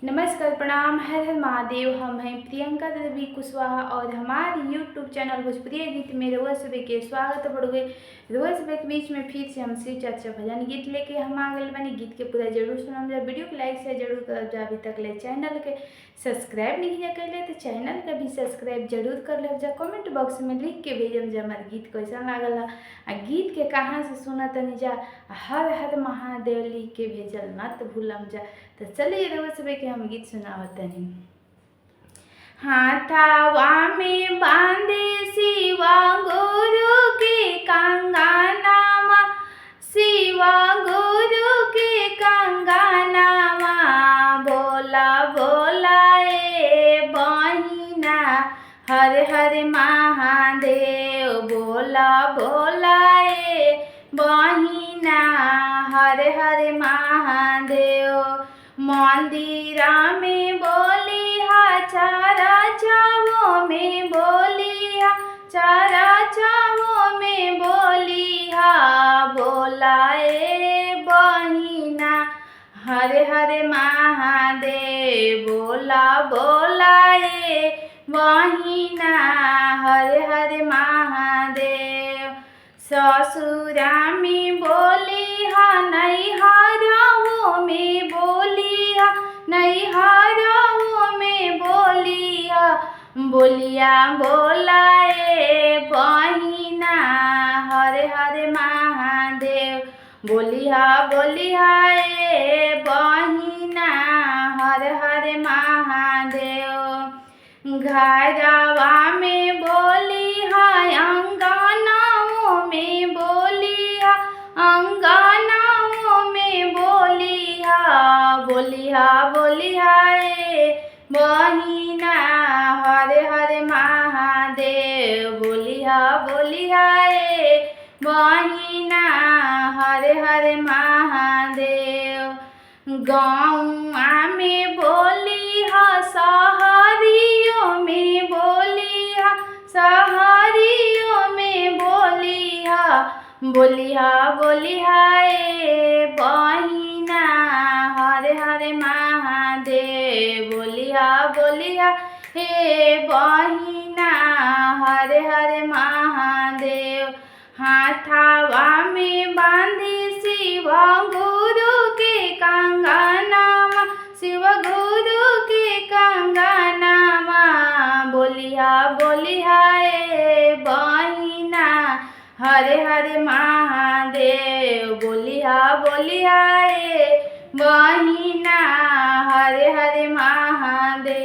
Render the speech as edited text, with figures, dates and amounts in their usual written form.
नमस्कार, प्रणाम, हर हर महादेव। हम हैं प्रियंका देवी कुशवाहा और हमारे यूट्यूब चैनल भोजपुरी गीत में रोज सुबह के स्वागत बढ़ोगे। रोज सुबह के बीच में फिर से हम शिव चर्चा भजन गीत लेके हम आ गए बनी। गीत के पूरा जरूर सुनम जा, वीडियो को लाइक से जरूर कर जा। अभी तक ले चैनल के सब्सक्राइब नहीं कर ले तो चैनल का भी सब्सक्राइब जरूर कर ले जा। कमेंट बॉक्स में लिख के भेजम जा हमारे गीत कैसा लागल है। आ गीत के कहाँ से सुना तनी जा, हर हर महादेव लिख के भेजल मत भूलम जा। तो चलिए रोज सुबह के हम गीत सुनावतनी। हाथावा में बांधे शिवा गुरु के कंगनावा, शिवा गुरु के कंगनावा। बोला बोला ए बहिना हर हर महादेव, बोला बोला ए बहिना हर हर महादेव। मंदिरा में बोलिहा चारा चावों में बोलिहा, चारा चावों में बोलिहा। बोलाए बहिना हर हर महादेव, बोला बोलाए बहिना हर हर महादेव। ससुरा में बोलिहा नैहराओं में बोलिहा, नैहराओं में बोलिहा। बोलिया बोलाए बहिना हर हर महादेव, बोलिहा बोलिहा ए बहिना हर हर महादेव। घरवा में बोलिहा अंगनाओं में बोलिहा, अंगनाओं में बोलिहा। बोलिहा बोलिहा ए बहिना हर हर महादेव, बोलिहा बोलिहा ए बहिना हर हर महादेव। गाँवा में बोलिहा सहरियों में बोलिहा, सहरियों में बोलिहा। बोलिहा बोलिहा ए बहिना हर हर महादेव, बोलिहा बोलिहा हे बहिना हर हर महादेव। हाथावा में बांधे शिवा गुरु के कंगनावा, शिव गुरु के कंगनावा। बोलिहा बोलिहा ए बहिना हर हर महादेव, बोलिहा बोलिहा ए बहिना हर हर महादेव।